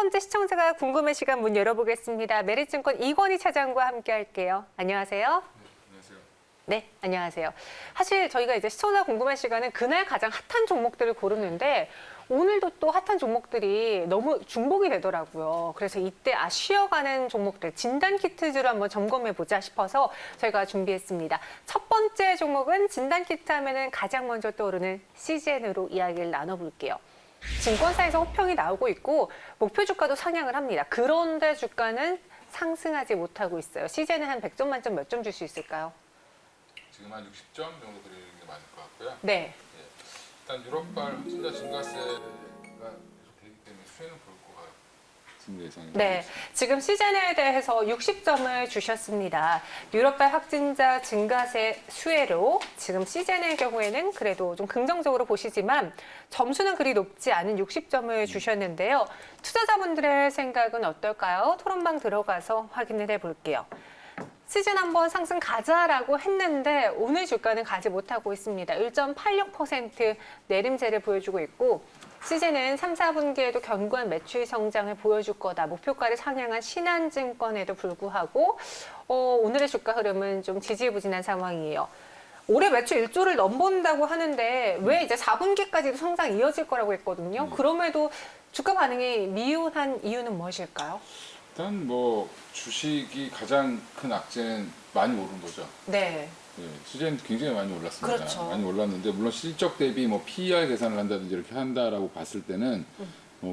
번째 시청자가 궁금한 시간 문 열어보겠습니다. 메리츠증권 이건희 차장과 함께 할게요. 안녕하세요. 네, 안녕하세요. 사실 저희가 이제 시청자 궁금한 시간은 그날 가장 핫한 종목들을 고르는데 오늘도 또 핫한 종목들이 너무 중복이 되더라고요. 그래서 이때 쉬어가는 종목들 진단키트주를 한번 점검해보자 싶어서 저희가 준비했습니다. 첫 번째 종목은 진단키트 하면은 가장 먼저 떠오르는 CGN으로 이야기를 나눠볼게요. 증권사에서 호평이 나오고 있고 목표 주가도 상향을 합니다. 그런데 주가는 상승하지 못하고 있어요. CGN은 한 100점 만점 몇 점 줄 수 있을까요? 지금 한 60점 정도 드리는 게 맞을 것 같고요. 네. 일단 유럽발 확진자 증가세가 계속되기 때문에 수혜는 볼 것 같습니다. 예상입니다. 네, 지금 CGN에 대해서 60점을 주셨습니다. 유럽발 확진자 증가세 수혜로 지금 CGN의 경우에는 그래도 좀 긍정적으로 보시지만 점수는 그리 높지 않은 60점을 주셨는데요. 투자자분들의 생각은 어떨까요? 토론방 들어가서 확인을 해볼게요. 시즌 한번 상승 가자라고 했는데 오늘 주가는 가지 못하고 있습니다. 1.86% 내림세를 보여주고 있고 시즌은 3, 4분기에도 견고한 매출 성장을 보여줄 거다. 목표가를 상향한 신한증권에도 불구하고 오늘의 주가 흐름은 좀 지지부진한 상황이에요. 올해 매출 1조를 넘본다고 하는데 왜 이제 4분기까지도 성장 이어질 거라고 했거든요. 그럼에도 주가 반응이 미흡한 이유는 무엇일까요? 일단 뭐 주식이 가장 큰 악재는 많이 오른 거죠. 네. 시즌 굉장히 많이 올랐습니다. 그렇죠. 많이 올랐는데 물론 실적 대비 뭐 PER 계산을 한다든지 이렇게 한다라고 봤을 때는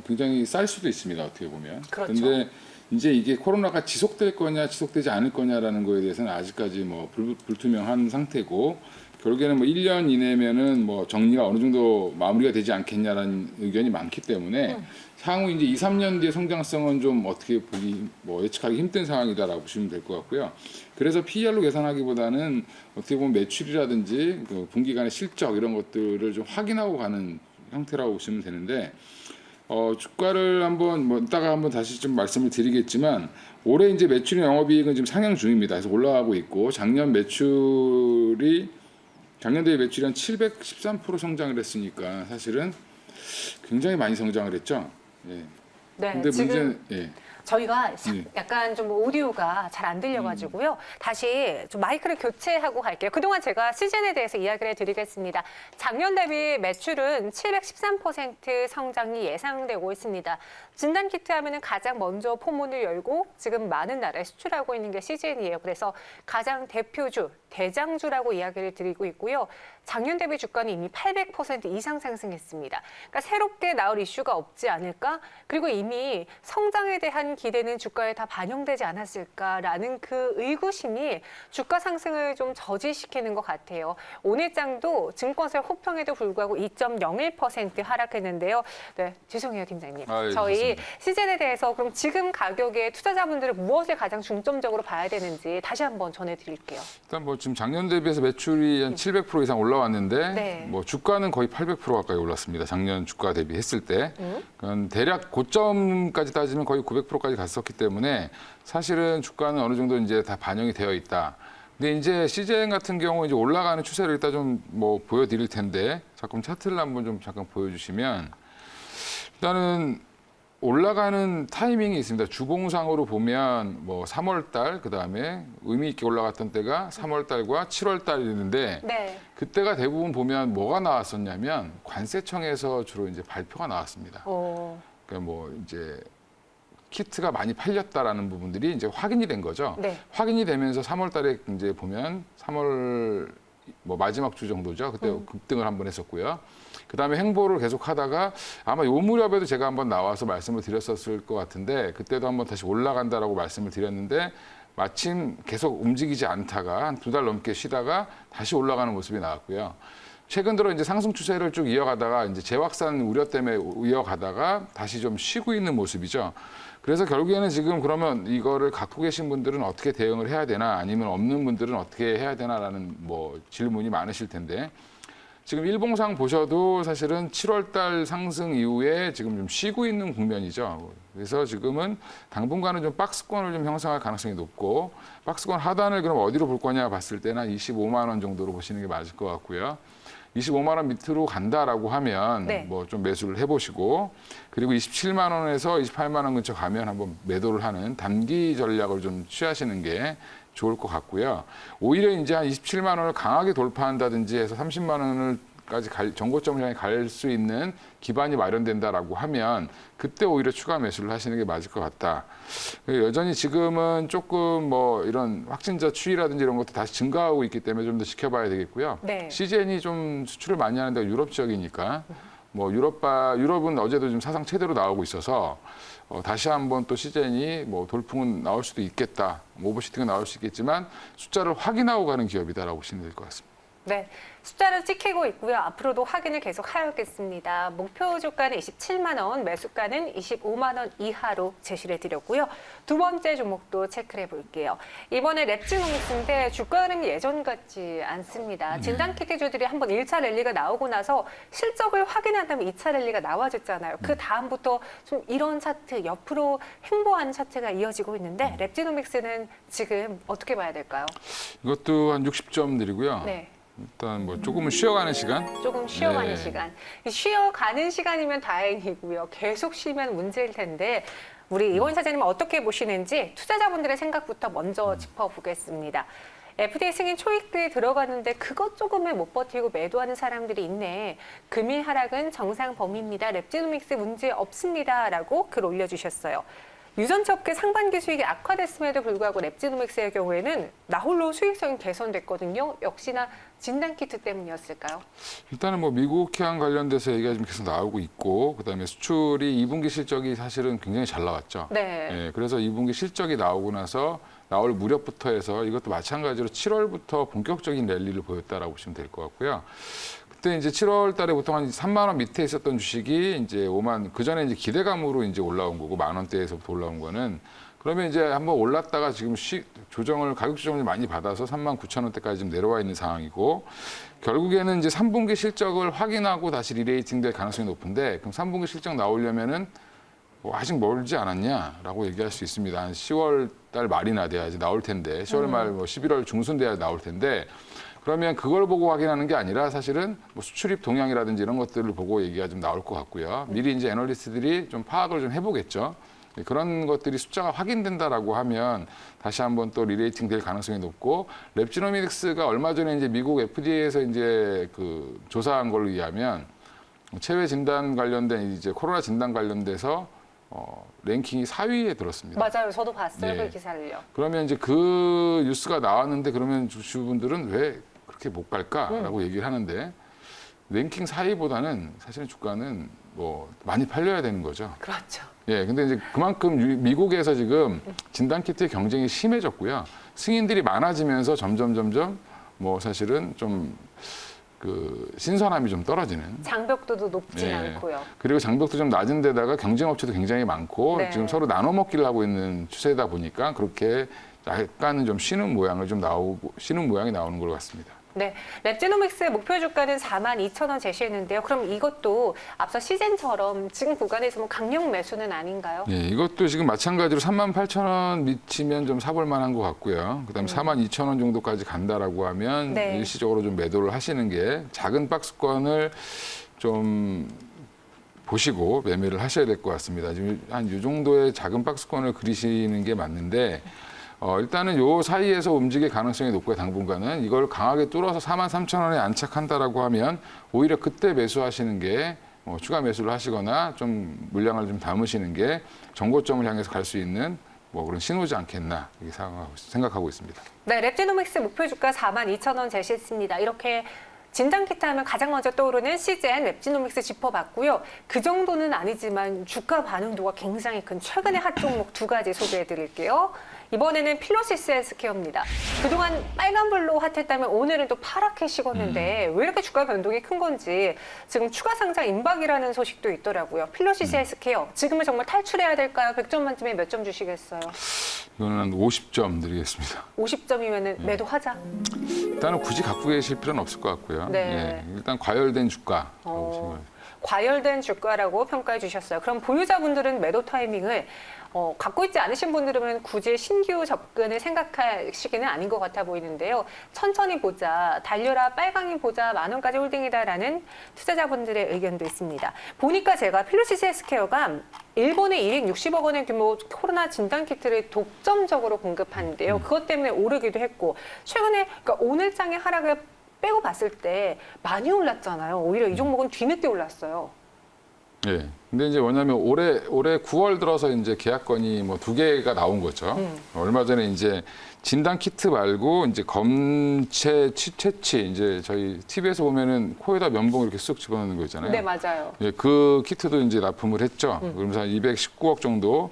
굉장히 쌀 수도 있습니다. 어떻게 보면. 그렇죠. 근데 이제 이게 코로나가 지속될 거냐 지속되지 않을 거냐라는 거에 대해서는 아직까지 뭐 불투명한 상태고 결국에는 뭐 1년 이내면은 뭐 정리가 어느 정도 마무리가 되지 않겠냐라는 의견이 많기 때문에 향후 이제 2, 3년 뒤의 성장성은 좀 어떻게 보기 뭐 예측하기 힘든 상황이다라고 보시면 될 것 같고요. 그래서 PER로 계산하기보다는 어떻게 보면 매출이라든지 그 분기간의 실적 이런 것들을 좀 확인하고 가는 형태라고 보시면 되는데 주가를 한번 뭐 이따가 한번 다시 좀 말씀을 드리겠지만 올해 이제 매출이나 영업이익은 지금 상향 중입니다. 그래서 올라가고 있고 작년 대비 매출이 한 713% 성장을 했으니까 사실은 굉장히 많이 성장을 했죠. 예. 네, 근데 지금 문제는 저희가 약간 좀 오디오가 잘 안 들려가지고요. 다시 좀 마이크를 교체하고 갈게요. 그동안 제가 시즌에 대해서 이야기를 해드리겠습니다. 작년 대비 매출은 713% 성장이 예상되고 있습니다. 진단키트 하면은 가장 먼저 포문을 열고 지금 많은 나라에 수출하고 있는 게 CGN이에요. 그래서 가장 대표주, 대장주라고 이야기를 드리고 있고요. 작년 대비 주가는 이미 800% 이상 상승했습니다. 그러니까 새롭게 나올 이슈가 없지 않을까? 그리고 이미 성장에 대한 기대는 주가에 다 반영되지 않았을까라는 그 의구심이 주가 상승을 좀 저지시키는 것 같아요. 오늘 장도 증권사 호평에도 불구하고 2.01% 하락했는데요. 네, 죄송해요, 팀장님. 저희 시즌에 대해서 그럼 지금 가격에 투자자분들은 무엇을 가장 중점적으로 봐야 되는지 다시 한번 전해드릴게요. 일단 뭐 지금 작년 대비해서 매출이 한 700% 이상 올라왔는데 네. 뭐 주가는 거의 800% 가까이 올랐습니다. 작년 주가 대비했을 때. 그러니까 대략 고점까지 따지면 거의 900%까지 갔었기 때문에 사실은 주가는 어느 정도 이제 다 반영이 되어 있다. 근데 이제 CGN 같은 경우 이제 올라가는 추세를 일단 좀 뭐 보여드릴 텐데 잠깐 차트를 한번 좀 잠깐 보여주시면 일단은 올라가는 타이밍이 있습니다. 주봉상으로 보면 뭐 3월 달 그다음에 의미 있게 올라갔던 때가 3월 달과 7월 달이는데 네. 그때가 대부분 보면 뭐가 나왔었냐면 관세청에서 주로 이제 발표가 나왔습니다. 그러니까 뭐 이제 키트가 많이 팔렸다라는 부분들이 이제 확인이 된 거죠. 네. 확인이 되면서 3월 달에 이제 보면 3월 뭐 마지막 주 정도죠. 그때 급등을 한번 했었고요. 그다음에 행보를 계속 하다가 아마 요 무렵에도 제가 한번 나와서 말씀을 드렸었을 것 같은데 그때도 한번 다시 올라간다라고 말씀을 드렸는데 마침 계속 움직이지 않다가 한 2달 넘게 쉬다가 다시 올라가는 모습이 나왔고요. 최근 들어 이제 상승 추세를 쭉 이어가다가 이제 재확산 우려 때문에 이어가다가 다시 좀 쉬고 있는 모습이죠. 그래서 결국에는 지금 그러면 이거를 갖고 계신 분들은 어떻게 대응을 해야 되나 아니면 없는 분들은 어떻게 해야 되나라는 뭐 질문이 많으실 텐데 지금 일봉상 보셔도 사실은 7월 달 상승 이후에 지금 좀 쉬고 있는 국면이죠. 그래서 지금은 당분간은 좀 박스권을 좀 형성할 가능성이 높고 박스권 하단을 그럼 어디로 볼 거냐 봤을 때는 한 25만 원 정도로 보시는 게 맞을 것 같고요. 25만 원 밑으로 간다라고 하면 네. 뭐 좀 매수를 해보시고 그리고 27만 원에서 28만 원 근처 가면 한번 매도를 하는 단기 전략을 좀 취하시는 게 좋을 것 같고요. 오히려 이제 한 27만 원을 강하게 돌파한다든지 해서 30만 원을까지 정고점을 향해 갈 수 있는 기반이 마련된다라고 하면 그때 오히려 추가 매수를 하시는 게 맞을 것 같다. 여전히 지금은 조금 뭐 이런 확진자 추이라든지 이런 것도 다시 증가하고 있기 때문에 좀 더 지켜봐야 되겠고요. 네. 시즌이 좀 수출을 많이 하는 데가 유럽 지역이니까 뭐 유럽은 어제도 좀 사상 최대로 나오고 있어서 다시 한번 또 시즌이 뭐 돌풍은 나올 수도 있겠다. 오버슈팅은 나올 수 있겠지만 숫자를 확인하고 가는 기업이다라고 보시면 될 것 같습니다. 네, 숫자를 찍히고 있고요. 앞으로도 확인을 계속 하겠습니다. 목표 주가는 27만 원, 매수가는 25만 원 이하로 제시를 해드렸고요. 두 번째 종목도 체크를 해볼게요. 이번에 랩지노믹스인데 주가 흐름이 예전 같지 않습니다. 진단키트주들이 한번 1차 랠리가 나오고 나서 실적을 확인한 다음에 2차 랠리가 나와줬잖아요. 그 다음부터 좀 이런 차트, 옆으로 횡보하는 차트가 이어지고 있는데 랩지노믹스는 지금 어떻게 봐야 될까요? 이것도 한 60점 드리고요. 네. 일단 뭐 조금은 쉬어가는 시간. 조금 쉬어가는 네. 시간. 쉬어가는 시간이면 다행이고요. 계속 쉬면 문제일 텐데 우리 이원 사장님은 어떻게 보시는지 투자자분들의 생각부터 먼저 짚어보겠습니다. FDA 승인 초입기에 들어가는데 그것 조금을 못 버티고 매도하는 사람들이 있네. 금일 하락은 정상 범위입니다. 랩지노믹스 문제 없습니다라고 글 올려주셨어요. 유전자 업계 상반기 수익이 악화됐음에도 불구하고 랩지노믹스의 경우에는 나홀로 수익성이 개선됐거든요. 역시나 진단키트 때문이었을까요? 일단은 뭐 미국향 관련돼서 얘기가 좀 계속 나오고 있고 그다음에 수출이 2분기 실적이 사실은 굉장히 잘 나왔죠. 네. 예, 그래서 2분기 실적이 나오고 나서 나올 무렵부터 해서 이것도 마찬가지로 7월부터 본격적인 랠리를 보였다라고 보시면 될 것 같고요. 그때 이제 7월 달에 보통 한 3만 원 밑에 있었던 주식이 이제 5만, 그 전에 이제 기대감으로 이제 올라온 거고, 만 원대에서부터 올라온 거는 그러면 이제 한번 올랐다가 지금 가격 조정을 많이 받아서 3만 9천 원대까지 좀 내려와 있는 상황이고, 결국에는 이제 3분기 실적을 확인하고 다시 리레이팅 될 가능성이 높은데, 그럼 3분기 실적 나오려면은 뭐 아직 멀지 않았냐라고 얘기할 수 있습니다. 한 10월 달 말이나 돼야지 나올 텐데, 10월 말 뭐 11월 중순 돼야 나올 텐데, 그러면 그걸 보고 확인하는 게 아니라 사실은 뭐 수출입 동향이라든지 이런 것들을 보고 얘기가 좀 나올 것 같고요. 미리 이제 애널리스트들이 좀 파악을 좀 해보겠죠. 그런 것들이 숫자가 확인된다라고 하면 다시 한번 또 리레이팅 될 가능성이 높고, 랩지노믹스가 얼마 전에 이제 미국 FDA에서 이제 그 조사한 걸로 의하면 체외 진단 관련된 이제 코로나 진단 관련돼서 랭킹이 4위에 들었습니다. 맞아요. 저도 봤어요. 네. 그 기사를요. 그러면 이제 그 뉴스가 나왔는데 그러면 주주분들은 왜 그렇게 못 갈까라고 얘기를 하는데, 랭킹 4위보다는 사실은 주가는 뭐 많이 팔려야 되는 거죠. 그렇죠. 예, 근데 이제 그만큼 미국에서 지금 진단키트의 경쟁이 심해졌고요. 승인들이 많아지면서 점점 뭐 사실은 좀 그 신선함이 좀 떨어지는. 장벽도도 높진 네. 않고요. 그리고 장벽도 좀 낮은 데다가 경쟁 업체도 굉장히 많고 네. 지금 서로 나눠 먹기를 하고 있는 추세다 보니까 그렇게 약간은 좀 쉬는 모양이 나오는 것 같습니다. 네, 랩지노믹스의 목표 주가는 42,000원 제시했는데요. 그럼 이것도 앞서 시젠처럼 지금 구간에서 뭐 강력 매수는 아닌가요? 네, 이것도 지금 마찬가지로 38,000원 미치면 좀 사볼 만한 것 같고요. 그다음에 42,000원 정도까지 간다라고 하면 네. 일시적으로 좀 매도를 하시는 게, 작은 박스권을 좀 보시고 매매를 하셔야 될 것 같습니다. 지금 한 이 정도의 작은 박스권을 그리시는 게 맞는데, 일단은 요 사이에서 움직일 가능성이 높고요. 당분간은 이걸 강하게 뚫어서 43,000원에 안착한다라고 하면 오히려 그때 매수하시는 게 추가 매수를 하시거나 좀 물량을 좀 담으시는 게 정고점을 향해서 갈 수 있는 뭐 그런 신호지 않겠나 이렇게 생각하고 있습니다. 네, 랩지노믹스 목표 주가 42,000원 제시했습니다. 이렇게 진단키트 하면 가장 먼저 떠오르는 시젠, 랩지노믹스 짚어봤고요. 그 정도는 아니지만 주가 반응도가 굉장히 큰 최근의 핫 종목 두 가지 소개해드릴게요. 이번에는 필로시스 헬스케어입니다. 그동안 빨간불로 핫했다면 오늘은 또 파랗게 식었는데 왜 이렇게 주가 변동이 큰 건지 지금 추가 상장 임박이라는 소식도 있더라고요. 필로시스 헬스케어, 지금은 정말 탈출해야 될까요? 100점 만점에 몇 점 주시겠어요? 이거는 한 50점 드리겠습니다. 50점이면 매도하자. 일단은 굳이 갖고 계실 필요는 없을 것 같고요. 네. 예, 일단 과열된 주가라고 생각합니다. 과열된 주가라고 평가해 주셨어요. 그럼 보유자분들은 매도 타이밍을 갖고 있지 않으신 분들은 굳이 신규 접근을 생각할 시기는 아닌 것 같아 보이는데요. 천천히 보자, 달려라, 빨강이 보자, 10,000원까지 홀딩이다라는 투자자분들의 의견도 있습니다. 보니까 제가 필로시스 헬스케어가 일본에 260억 원의 규모 코로나 진단키트를 독점적으로 공급하는데요. 그것 때문에 오르기도 했고 최근에 그러니까 오늘장의 하락을 빼고 봤을 때 많이 올랐잖아요. 오히려 이 종목은 뒤늦게 올랐어요. 예. 근데 이제 뭐냐면 올해 9월 들어서 이제 계약건이 뭐 2개가 나온 거죠. 얼마 전에 이제 진단 키트 말고 이제 검체 채취 이제 저희 TV에서 보면은 코에다 면봉 이렇게 쓱 집어넣는 거 있잖아요. 네, 맞아요. 예, 그 키트도 이제 납품을 했죠. 그러면서 한 219억 정도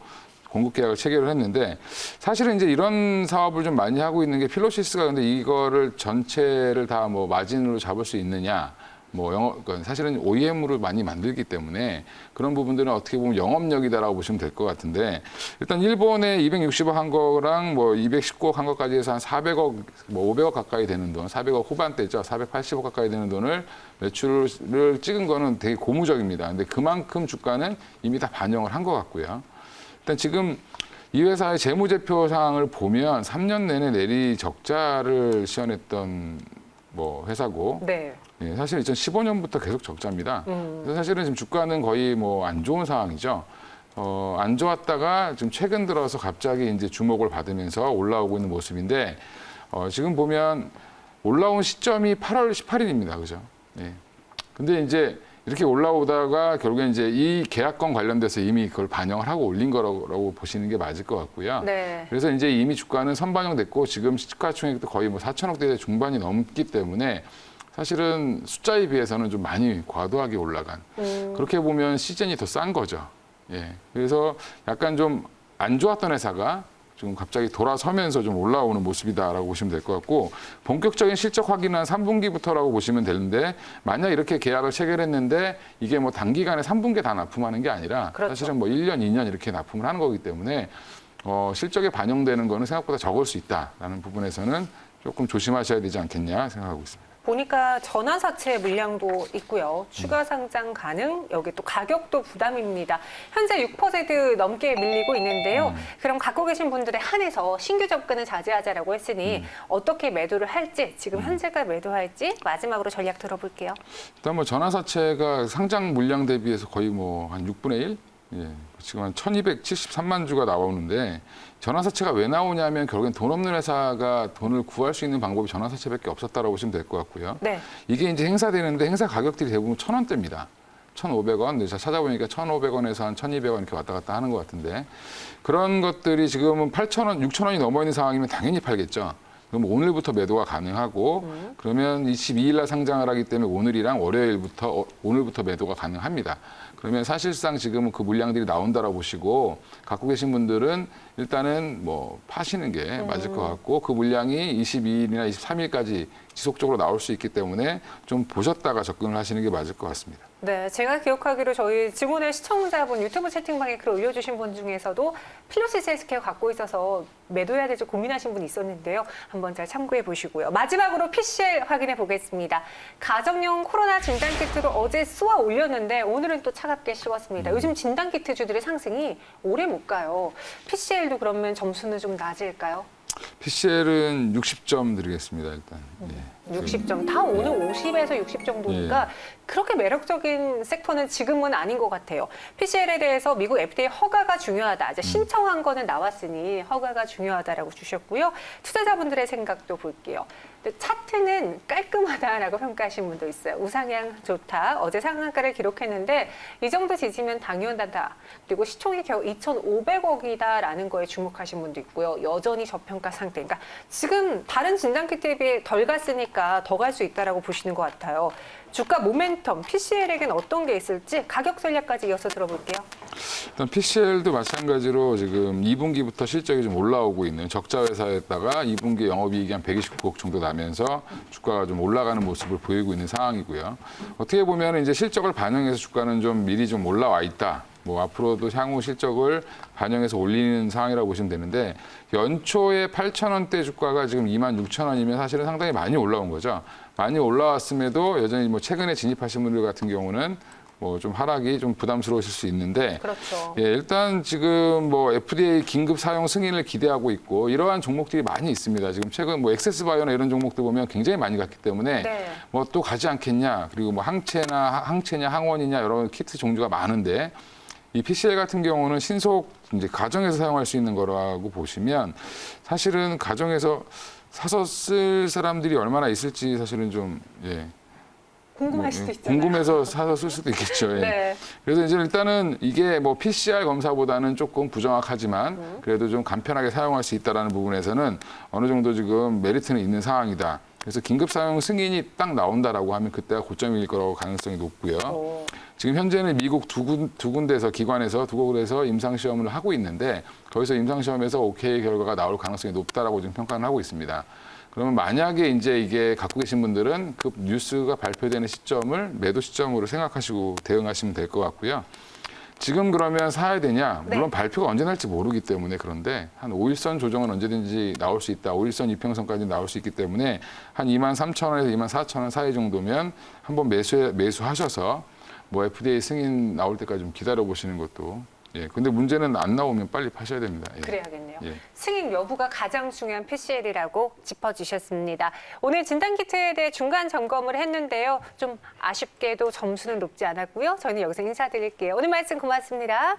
공급 계약을 체결을 했는데 사실은 이제 이런 사업을 좀 많이 하고 있는 게 필로시스가 근데 이거를 전체를 다 뭐 마진으로 잡을 수 있느냐. 뭐 그러니까 사실은 OEM으로 많이 만들기 때문에 그런 부분들은 어떻게 보면 영업력이다라고 보시면 될 것 같은데 일단 일본에 260억 한 거랑 뭐 219억 한 것까지 해서 한 400억, 뭐 500억 가까이 되는 돈, 400억 후반대죠. 480억 가까이 되는 돈을 매출을 찍은 거는 되게 고무적입니다. 근데 그만큼 주가는 이미 다 반영을 한 것 같고요. 일단 지금 이 회사의 재무제표 상황을 보면 3년 내내 내리 적자를 시현했던 뭐 회사고 네. 예, 사실 2015년부터 계속 적자입니다. 그래서 사실은 지금 주가는 거의 뭐 안 좋은 상황이죠. 안 좋았다가 지금 최근 들어서 갑자기 이제 주목을 받으면서 올라오고 있는 모습인데 지금 보면 올라온 시점이 8월 18일입니다. 그죠? 예. 근데 이제 이렇게 올라오다가 결국에 이제 이 계약건 관련돼서 이미 그걸 반영을 하고 올린 거라고 보시는 게 맞을 것 같고요. 네. 그래서 이제 이미 주가는 선반영됐고 지금 시가총액도 거의 뭐 4천억대 중반이 넘기 때문에 사실은 숫자에 비해서는 좀 많이 과도하게 올라간 그렇게 보면 시즌이 더 싼 거죠. 예. 그래서 약간 좀 안 좋았던 회사가 지금 갑자기 돌아서면서 좀 올라오는 모습이다라고 보시면 될 것 같고 본격적인 실적 확인은 3분기부터라고 보시면 되는데 만약 이렇게 계약을 체결했는데 이게 뭐 단기간에 3분기에 다 납품하는 게 아니라 그렇죠. 사실은 뭐 1년, 2년 이렇게 납품을 하는 거기 때문에 실적에 반영되는 거는 생각보다 적을 수 있다라는 부분에서는 조금 조심하셔야 되지 않겠냐 생각하고 있습니다. 보니까 전환사채 물량도 있고요. 추가 상장 가능, 여기 또 가격도 부담입니다. 현재 6% 넘게 밀리고 있는데요. 그럼 갖고 계신 분들에 한해서 신규 접근은 자제하자라고 했으니 어떻게 매도를 할지, 지금 현재가 매도할지 마지막으로 전략 들어볼게요. 일단 뭐 전환사채가 상장 물량 대비해서 거의 뭐 한 6분의 1? 예, 지금 한 1273만 주가 나오는데 전환사채가 왜 나오냐면 결국엔 돈 없는 회사가 돈을 구할 수 있는 방법이 전환사채밖에 없었다라고 보시면 될 것 같고요. 네. 이게 이제 행사되는데 행사 가격들이 대부분 1,000원대입니다. 1,500원, 근데 제가 찾아보니까 1,500원에서 한 1,200원 이렇게 왔다 갔다 하는 것 같은데 그런 것들이 지금은 8,000원, 6,000원이 넘어 있는 상황이면 당연히 팔겠죠. 그럼 오늘부터 매도가 가능하고 그러면 22일 날 상장을 하기 때문에 오늘이랑 월요일부터 오늘부터 매도가 가능합니다. 그러면 사실상 지금은 그 물량들이 나온다라고 보시고 갖고 계신 분들은 일단은 뭐 파시는 게 맞을 것 같고 그 물량이 22일이나 23일까지 지속적으로 나올 수 있기 때문에 좀 보셨다가 접근을 하시는 게 맞을 것 같습니다. 네, 제가 기억하기로 저희 직원의 시청자분 유튜브 채팅방에 글 올려주신 분 중에서도 필로시스 헬스케어 갖고 있어서 매도해야 될지 고민하신 분이 있었는데요. 한번 잘 참고해 보시고요. 마지막으로 PCL 확인해 보겠습니다. 가정용 코로나 진단키트를 어제 쏘아 올렸는데 오늘은 또 차갑게 식었습니다. 요즘 진단키트 주들의 상승이 오래 못 가요. PCL도 그러면 점수는 좀 낮을까요? PCL은 60점 드리겠습니다, 일단. 예. 60점. 다 오늘 50에서 60 정도니까 그렇게 매력적인 섹터는 지금은 아닌 것 같아요. PCL에 대해서 미국 FDA 허가가 중요하다. 이제 신청한 거는 나왔으니 허가가 중요하다라고 주셨고요. 투자자분들의 생각도 볼게요. 근데 차트는 깔끔하다라고 평가하신 분도 있어요. 우상향 좋다. 어제 상한가를 기록했는데 이 정도 지지면 당연하다. 그리고 시총이 겨우 2,500억이다라는 거에 주목하신 분도 있고요. 여전히 저평가 상태. 그러니까 지금 다른 진단키트에 비해 덜 갔으니까 더 갈 수 있다라고 보시는 것 같아요. 주가 모멘텀, PCL에겐 어떤 게 있을지 가격 전략까지 이어서 들어볼게요. 일단 PCL도 마찬가지로 지금 2분기부터 실적이 좀 올라오고 있는 적자 회사에다가 2분기 영업이익이 한 129억 정도 나면서 주가가 좀 올라가는 모습을 보이고 있는 상황이고요. 어떻게 보면 이제 실적을 반영해서 주가는 좀 미리 좀 올라와 있다. 뭐 앞으로도 향후 실적을 반영해서 올리는 상황이라고 보시면 되는데 연초에 8,000원대 주가가 지금 26,000원이면 사실은 상당히 많이 올라온 거죠. 많이 올라왔음에도 여전히 뭐 최근에 진입하신 분들 같은 경우는 뭐 좀 하락이 좀 부담스러우실 수 있는데 그렇죠. 예, 일단 지금 뭐 FDA 긴급 사용 승인을 기대하고 있고 이러한 종목들이 많이 있습니다. 지금 최근 뭐 엑세스바이오나 이런 종목들 보면 굉장히 많이 갔기 때문에 네. 뭐 또 가지 않겠냐. 그리고 뭐 항체냐 항원이냐 여러 키트 종류가 많은데 이 PCL 같은 경우는 신속 이제 가정에서 사용할 수 있는 거라고 보시면 사실은 가정에서 사서 쓸 사람들이 얼마나 있을지 사실은 좀 예. 궁금할 수도 있잖아요. 궁금해서 사서 쓸 수도 있겠죠. 예. 네. 그래서 이제 일단은 이게 뭐 PCR 검사보다는 조금 부정확하지만 그래도 좀 간편하게 사용할 수 있다라는 부분에서는 어느 정도 지금 메리트는 있는 상황이다. 그래서 긴급 사용 승인이 딱 나온다라고 하면 그때가 고점일 거라고 가능성이 높고요. 오. 지금 현재는 미국 두 군데서 기관에서 두 곳에서 임상 시험을 하고 있는데 거기서 임상 시험에서 오케이 결과가 나올 가능성이 높다라고 지금 평가를 하고 있습니다. 그러면 만약에 이제 이게 갖고 계신 분들은 그 뉴스가 발표되는 시점을 매도 시점으로 생각하시고 대응하시면 될 것 같고요. 지금 그러면 사야 되냐? 물론 네. 발표가 언제 날지 모르기 때문에 그런데 한 5일선 조정은 언제든지 나올 수 있다. 5일선 이평선까지 나올 수 있기 때문에 한 23,000원에서 24,000원 사이 정도면 한번 매수하셔서 뭐 FDA 승인 나올 때까지 좀 기다려 보시는 것도 예. 근데 문제는 안 나오면 빨리 파셔야 됩니다. 예. 그래야겠네요. 예. 승인 여부가 가장 중요한 PCL이라고 짚어주셨습니다. 오늘 진단키트에 대해 중간 점검을 했는데요. 좀 아쉽게도 점수는 높지 않았고요. 저희는 여기서 인사드릴게요. 오늘 말씀 고맙습니다.